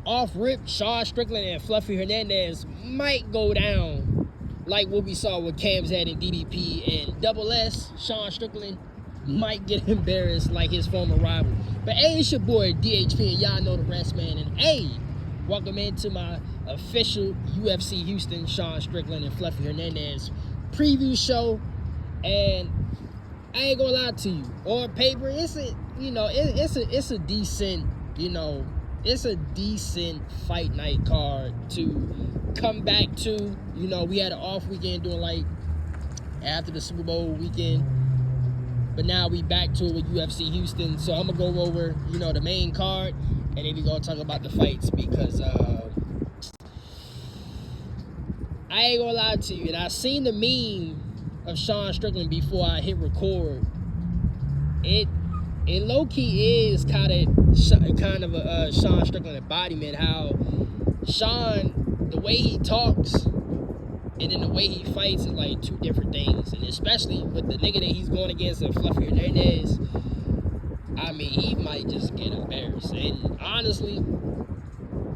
off rip, Sean Strickland and Fluffy Hernandez might go down like what we saw with Khamzat and DDP, and Double S, Sean Strickland, might get embarrassed like his former rival. But hey, it's your boy DHP, and y'all know the rest, man. And hey, welcome into my official UFC Houston Sean Strickland and Fluffy Hernandez preview show. And I ain't gonna lie to you, on paper, it's a decent, it's a decent fight night card to come back to. We had an off weekend doing like after the Super Bowl weekend, but now we back to it with UFC Houston. So I'm gonna go over, the main card, and then we gonna talk about the fights, because I ain't gonna lie to you, and I seen the meme of Sean Strickland before I hit record. It low-key is kind of a Sean Strickland embodiment. How Sean, the way he talks and then the way he fights is like two different things. And especially with the nigga that he's going against, Fluffy Hernandez, I mean, he might just get embarrassed. And honestly,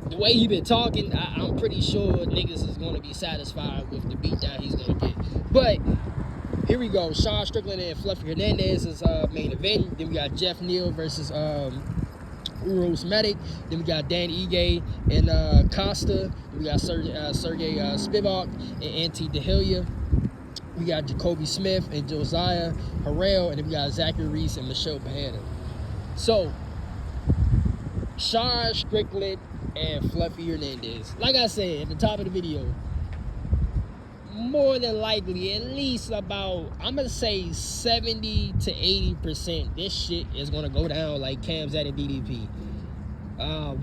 the way he been talking, I'm pretty sure niggas is going to be satisfied with the beatdown he's going to get. But here we go. Sean Strickland and Fluffy Hernandez is main event. Then we got Jeff Neal versus Uros Medic. Then we got Dan Ige and Costa. Then we got Sergey Spivak and Ante DeHilia. We got Jacoby Smith and Josiah Harrell. And then we got Zachary Reese and Michelle Bahana. So, Sean Strickland and Fluffy Hernandez. Like I said at the top of the video, more than likely, at least about, I'm going to say 70 to 80%, this shit is going to go down like Khamzat and DDP.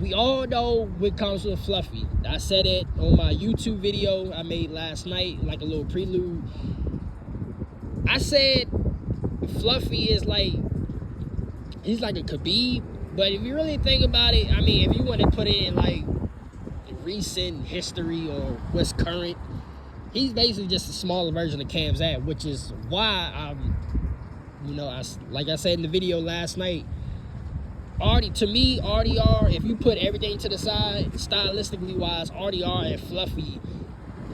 We all know what comes with Fluffy. I said it on my YouTube video I made last night, like a little prelude. I said Fluffy is like, he's like a Khabib, but if you really think about it, I mean, if you want to put it in like recent history or what's current, he's basically just a smaller version of Khamzat, which is why I'm, like I said in the video last night, to me, RDR, if you put everything to the side, stylistically wise, RDR and Fluffy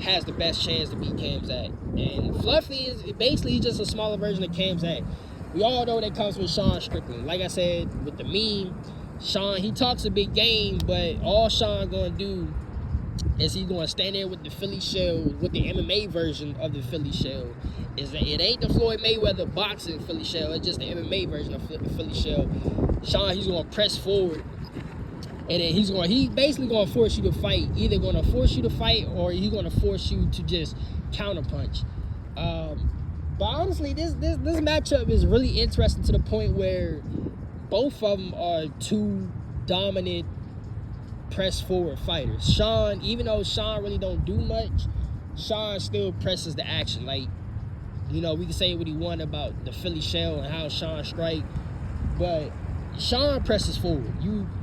has the best chance to beat Khamzat. And Fluffy is basically just a smaller version of Khamzat. We all know that comes with Sean Strickland. Like I said, with the meme, Sean, he talks a big game, but all Sean gonna do is he's going to stand there with the Philly shell, with the MMA version of the Philly shell. It ain't the Floyd Mayweather boxing Philly shell, it's just the MMA version of the Philly shell. Sean, he's going to press forward, and then he's basically going to force you to fight. Either going to force you to fight, or he's going to force you to just counterpunch. But honestly, this matchup is really interesting to the point where both of them are two dominant press forward fighters. Sean, even though Sean really don't do much, Sean still presses the action. Like, we can say what he want about the Philly shell and how Sean strike, but Sean presses forward.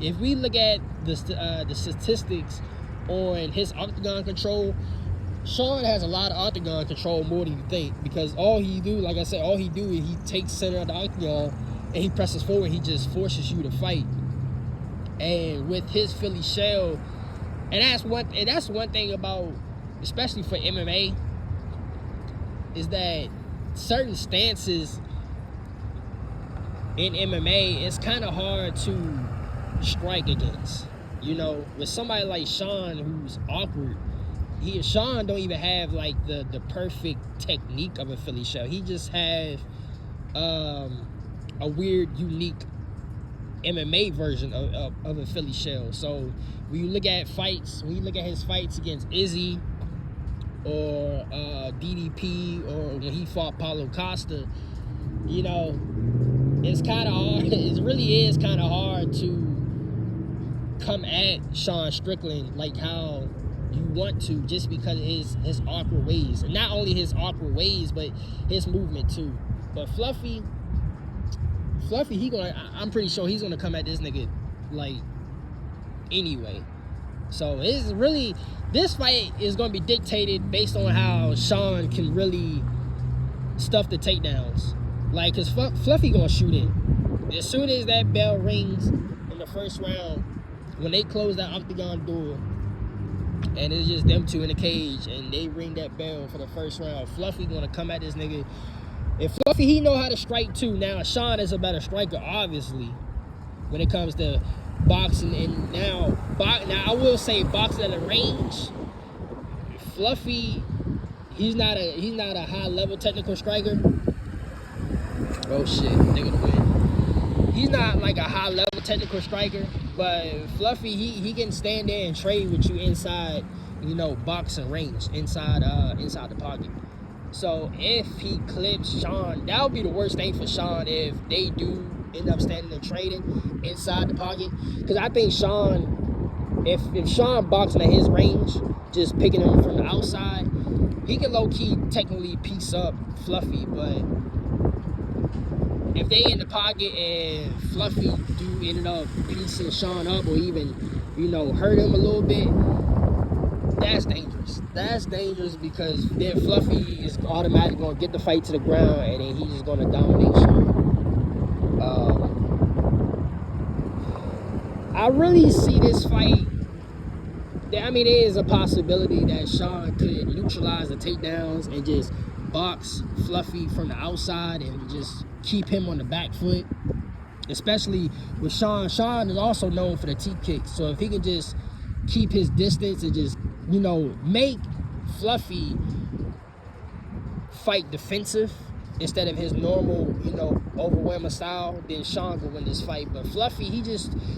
If we look at the statistics on his octagon control, Sean has a lot of octagon control, more than you think, because all he do, like I said, is he takes center of the octagon and he presses forward. He just forces you to fight. And with his Philly shell, and that's one thing about, especially for MMA, is that certain stances in MMA, it's kind of hard to strike against. With somebody like Sean, who's awkward, Sean don't even have like the perfect technique of a Philly shell. He just has a weird, unique MMA version of a Philly shell. So when you look at his fights against Izzy or DDP, or when he fought Paulo Costa, it's kind of hard. It really is kind of hard to come at Sean Strickland like how you want to, just because of his awkward ways. And not only his awkward ways, but his movement too. But Fluffy, I'm pretty sure he's gonna come at this nigga like anyway. So this fight is gonna be dictated based on how Sean can really stuff the takedowns. Like, cause Fluffy gonna shoot in. As soon as that bell rings in the first round, when they close that octagon door and it's just them two in the cage and they ring that bell for the first round, Fluffy gonna come at this nigga. And Fluffy, he know how to strike too. Now Sean is a better striker, obviously, when it comes to boxing. And now I will say, boxing at the range, Fluffy, he's not a high level technical striker. Oh shit, they gonna win. He's not like a high level technical striker, but Fluffy, he can stand there and trade with you inside, you know, boxing range, inside the pocket. So if he clips Sean, that would be the worst thing for Sean if they do end up standing and trading inside the pocket. Because I think Sean, if Sean boxing at his range, just picking him from the outside, he can low-key technically piece up Fluffy. But if they in the pocket and Fluffy do end up piecing Sean up or even, you know, hurt him a little bit, that's dangerous. That's dangerous because then Fluffy is automatically going to get the fight to the ground and then he's just going to dominate Sean. I really see this fight. I mean, there is a possibility that Sean could neutralize the takedowns and just box Fluffy from the outside and just keep him on the back foot. Especially with Sean. Sean is also known for the teep kicks. So if he can just keep his distance and just, you know, make Fluffy fight defensive instead of his normal, you know, overwhelming style, then Sean can win this fight. But Fluffy,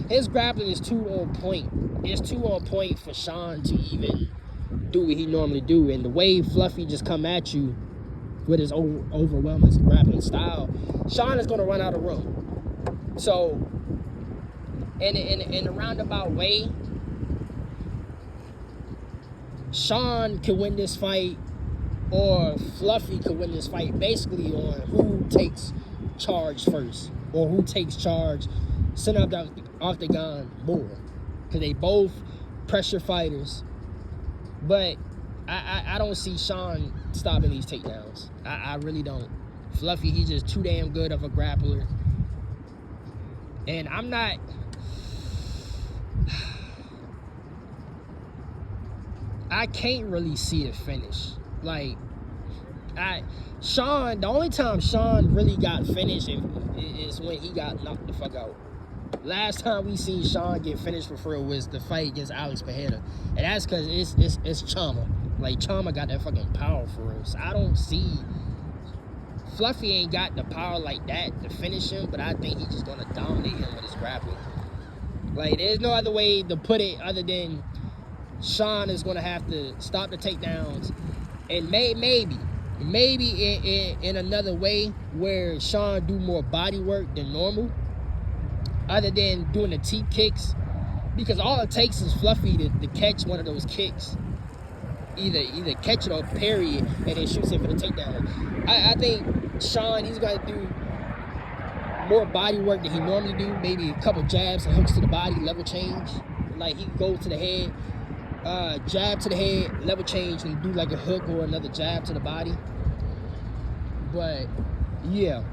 his grappling is too on point. It's too on point for Sean to even do what he normally do. And the way Fluffy just come at you with his overwhelming grappling style, Sean is going to run out of room. So, in a roundabout way, Sean can win this fight, or Fluffy could win this fight, basically on who takes charge first, or who takes charge center of the octagon more, because they both pressure fighters. But I don't see Sean stopping these takedowns. I really don't. Fluffy, he's just too damn good of a grappler, and I'm not. I can't really see a finish. Like, Sean, the only time Sean really got finished is when he got knocked the fuck out. Last time we seen Sean get finished for real was the fight against Alex Pereira. And that's because it's Chama. Like, Chama got that fucking power for real. So I don't see... Fluffy ain't got the power like that to finish him, but I think he's just going to dominate him with his grappling. Like, there's no other way to put it other than Sean is going to have to stop the takedowns. And maybe in another way where Sean do more body work than normal, other than doing the teep kicks, because all it takes is Fluffy to catch one of those kicks, either catch it or parry it, and then shoots it for the takedown. I think Sean, he's got to do more body work than he normally do. Maybe a couple jabs and hooks to the body, level change. Like, he can go to the head, jab to the head, level change, and do like a hook or another jab to the body. But yeah,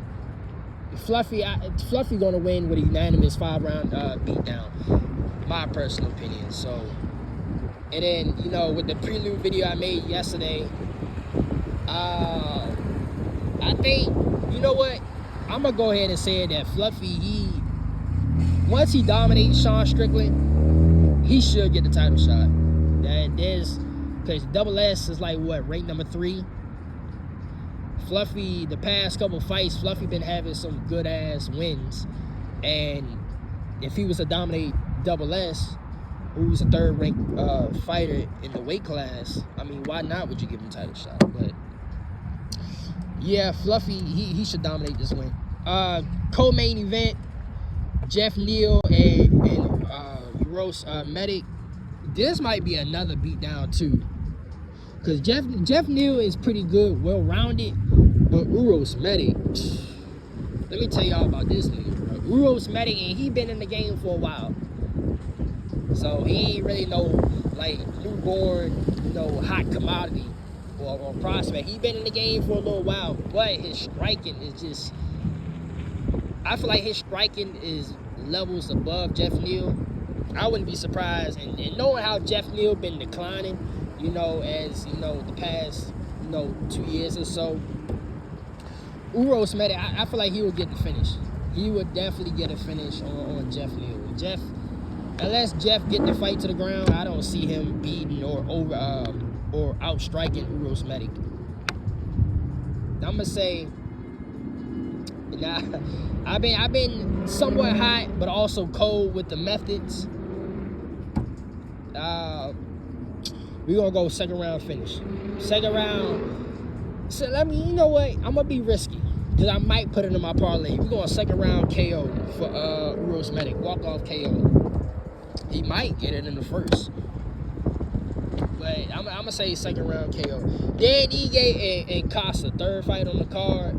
Fluffy gonna win with a unanimous 5-round beatdown, my personal opinion. So, and then, you know, with the prelude video I made yesterday, I think, you know what, I'm gonna go ahead and say that Fluffy, once he dominates Sean Strickland, he should get the title shot. Because Double S is like, what, ranked number 3? Fluffy, the past couple fights, Fluffy been having some good ass wins, and if he was to dominate Double S, who's a 3rd ranked fighter in the weight class, I mean, why not would you give him a title shot? But yeah, Fluffy, he should dominate this win. Co-main event, Jeff Neal and Uros Medic. This might be another beatdown too, because Jeff Neal is pretty good, well-rounded, but Uros Medic, let me tell y'all about this nigga. Uros Medic, and he been in the game for a while, so he ain't really no like newborn, you know, hot commodity or prospect. He been in the game for a little while, but his striking is just, I feel like his striking is levels above Jeff Neal. I wouldn't be surprised. And knowing how Jeff Neal been declining, you know, as, you know, the past, you know, 2 years or so, Uros Medic, I feel like he would get the finish. He would definitely get a finish on Jeff Neal. Unless Jeff get the fight to the ground, I don't see him beating or outstriking Uros Medic. I'm gonna say, nah, I've been somewhat hot, but also cold with the methods. We're gonna go second round finish. Second round. So you know what? I'm gonna be risky because I might put it in my parlay. We're going second round KO for Uros Medic. Walk off KO. He might get it in the first. But I'm gonna say second round KO. Dan Ige and Costa, third fight on the card.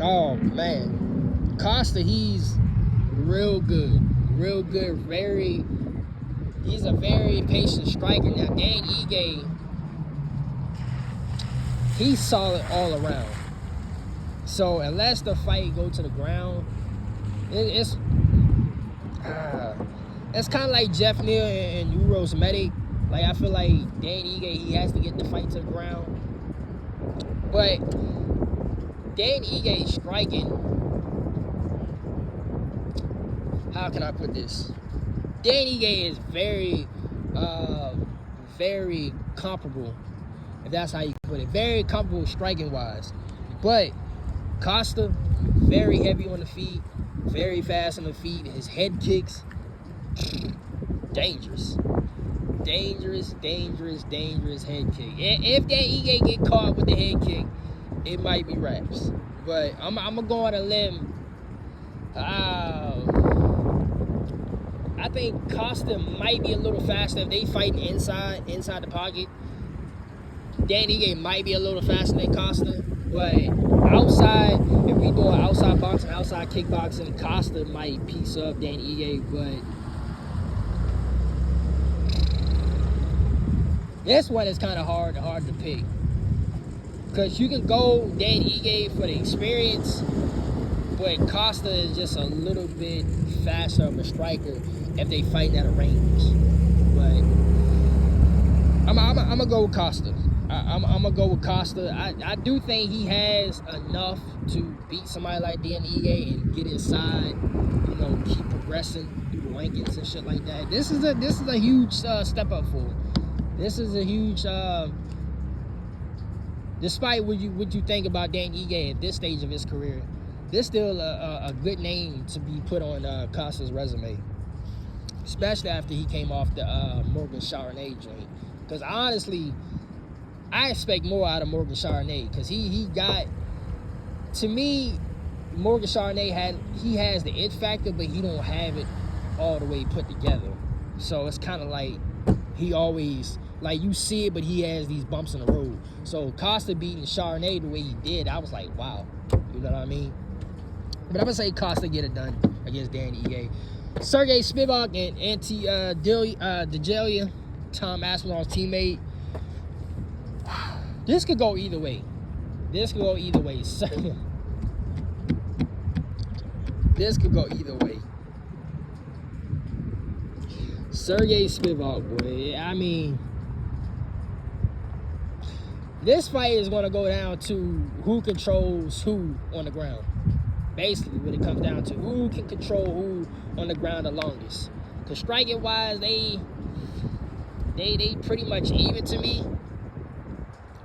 Oh man, Costa, he's real good, he's a very patient striker. Now Dan Ige, he's solid all around. So unless the fight go to the ground, it's kind of like Jeff Neal and Uros Medic. Like, I feel like Dan Ige, he has to get the fight to the ground. But Dan Ige striking, how can I put this? Dan Ige is very comparable, if that's how you put it. Very comparable striking wise. But Costa, very heavy on the feet, very fast on the feet. His head kicks, dangerous head kick. If that Ige get caught with the head kick, it might be wraps. But I'm gonna go on a limb. I think Costa might be a little faster if they fighting inside the pocket. Dan Ige might be a little faster than Costa, but outside, if we doing outside boxing, outside kickboxing, Costa might piece up Dan Ige, but this one is kind of hard to pick. Because you can go Dan Ige for the experience, but Costa is just a little bit faster of a striker if they fight at a range. But I'm gonna go with Costa. I'm gonna go with Costa. I do think he has enough to beat somebody like Dan Ige and get inside, you know, keep progressing through the rankings and shit like that. This is a huge step up for him. This is a huge. Despite what you think about Dan Ige at this stage of his career, this still a good name to be put on Costa's resume, especially after he came off the Morgan Charnay joint. Because honestly, I expect more out of Morgan Charnay, because he got, to me, Morgan Charnay has the it factor, but he don't have it all the way put together. So it's kind of like he always, like, you see it, but he has these bumps in the road. So Costa beating Charnay the way he did, I was like, wow. You know what I mean? But I'm going to say Costa get it done against Dan Ige. Sergey Spivak and Ante Degelia, Tom Aspinall's teammate. This could go either way. This could go either way. Sergey Spivak, boy. I mean, this fight is going to go down to who controls who on the ground. Basically, what it comes down to, who can control who on the ground the longest. Because striking wise, they pretty much even to me.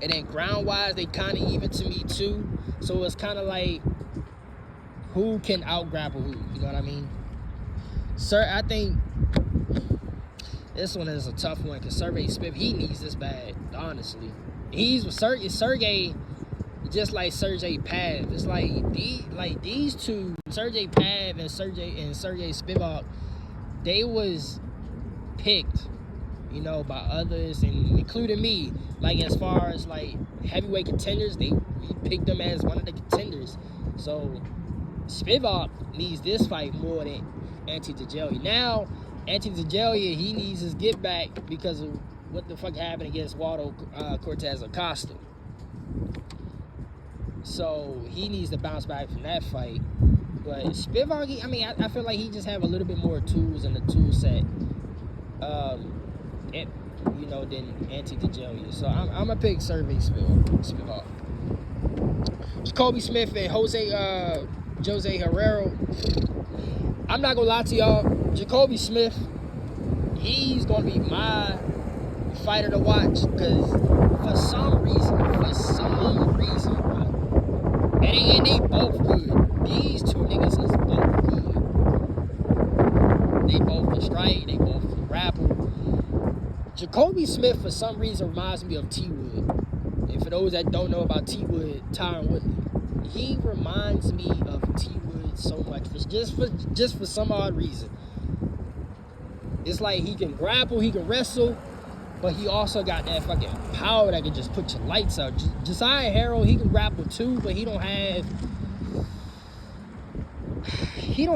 And then ground wise, they kind of even to me too. So it's kind of like, who can out grapple who? You know what I mean? Sir, I think this one is a tough one, because Sergey Spivak, he needs this bad, honestly. He's with Sergey, just like Sergey Pav. It's like these two, Sergey Pav and Sergey Spivak, they was picked, you know, by others, and including me. Like, as far as like heavyweight contenders, we picked them as one of the contenders. So Spivak needs this fight more than Ante Degelia. Now, Ante Degelia, he needs his get back because of what the fuck happened against Waldo Cortez Acosta. So he needs to bounce back from that fight. But Spivak, I mean, I feel like he just have a little bit more tools in the tool set, than Anti DeJelia. So I'm gonna pick Survey Spivak. Jacoby Smith and Jose Herrero. I'm not gonna lie to y'all. Jacoby Smith, he's gonna be my fighter to watch because for some reason, bro. And they both good. These two niggas is both good. They both can strike. They both can grapple. Jacoby Smith, for some reason, reminds me of T Wood. And for those that don't know about T Wood, Tyron Woodley, he reminds me of T Wood so much. Just for some odd reason. It's like he can grapple, he can wrestle, but he also got that fucking power that can just put your lights out. Josiah Harrell, he can grapple too, but he don't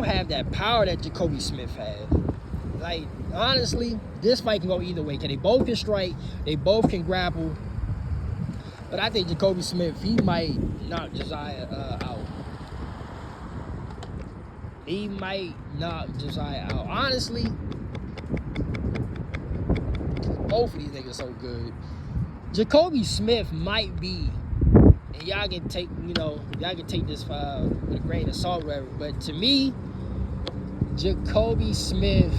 have that power that Jacoby Smith had. Like, honestly, this fight can go either way. Cause they both can strike, they both can grapple. But I think Jacoby Smith, he might knock Josiah out. He might knock Josiah out. Honestly, both of these niggas so good. Jacoby Smith might be, and y'all can take this with a grain of salt, whatever. But to me, Jacoby Smith,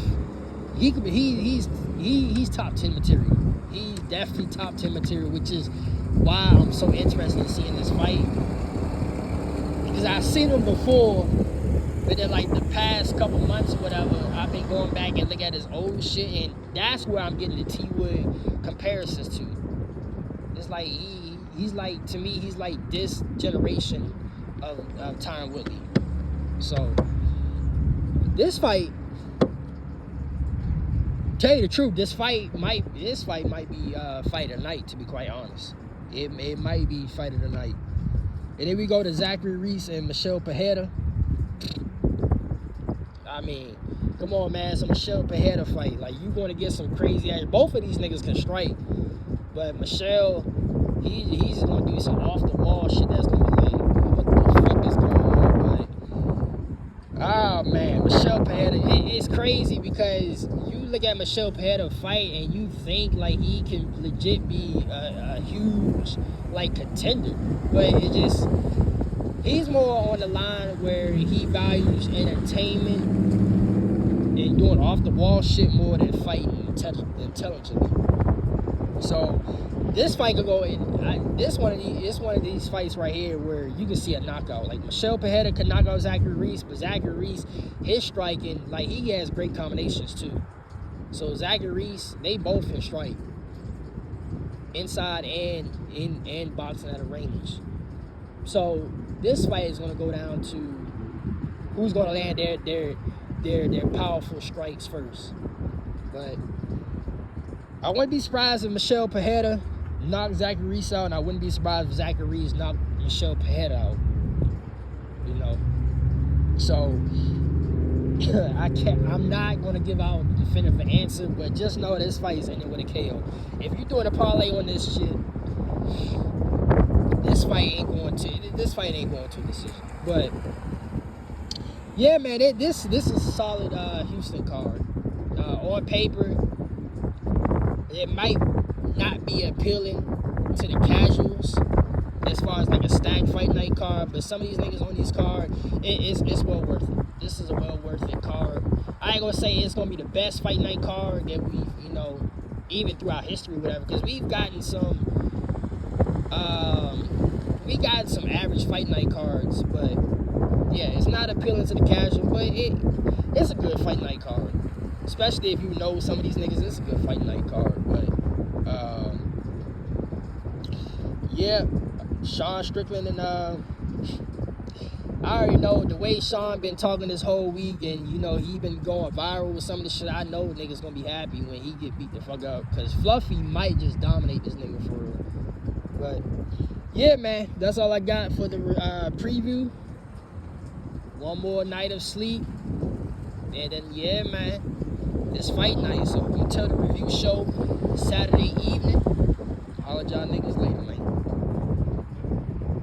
he's top 10 material. He's definitely top 10 material, which is why I'm so interested in seeing this fight. Because I've seen him before, but then like the past couple months or whatever, I've been going back and look at his old shit, and that's where I'm getting the T Wood comparisons to. It's like he's like, to me, he's like this generation of Tyron Woodley. So this fight, tell you the truth, this fight might be fight of the night, to be quite honest. It might be fight of the night. And then we go to Zachary Reese and Michelle Pajeda. I mean, come on, man, it's a Michelle Pajeda fight. Like, you going to get some crazy action. Both of these niggas can strike, but Michelle, he's going to do some off the wall shit that's going to be like, what the fuck is going on? But, oh man, Michelle Pajeda, it's crazy because you look at Michelle Pajeda fight and you think like he can legit be a huge like contender, but it just, he's more on the line where he values entertainment and doing off the wall shit more than fighting intelligently. So this fight could go in. It's one of these fights right here where you can see a knockout. Like Michelle Pajeda can knock out Zachary Reese, but Zachary Reese, his striking, like he has great combinations too. So Zachary Reese, they both can strike inside and boxing at a range. So this fight is going to go down to who's going to land their powerful strikes first. But I wouldn't be surprised if Michelle Pajeda knocked Zachary Reese out, and I wouldn't be surprised if Zachary Reese knocked Michelle Pajeda out. You know, so I'm not gonna give out a definitive answer, but just know this fight is ending with a KO. If you're doing a parlay on this shit, this fight ain't going to a decision. But yeah, man, this is a solid Houston card. On paper, it might not be appealing to the casuals as far as like a stacked fight night card, but some of these niggas on these cards, it's well worth it. This is a well worth it card. I ain't gonna say it's gonna be the best fight night card that we've, even throughout history, whatever, because we've gotten some average fight night cards, but yeah, it's not appealing to the casual, but it's a good fight night card. Especially if you know some of these niggas, it's a good fight night card. But yeah, Sean Strickland and I already know the way Sean been talking this whole week, and he been going viral with some of the shit. I know niggas gonna be happy when he get beat the fuck up, cause Fluffy might just dominate this nigga for real. But yeah, man, that's all I got for the preview. One more night of sleep, and then yeah, man, it's fight night, so we tell the review show Saturday evening. Holla at y'all niggas later, man.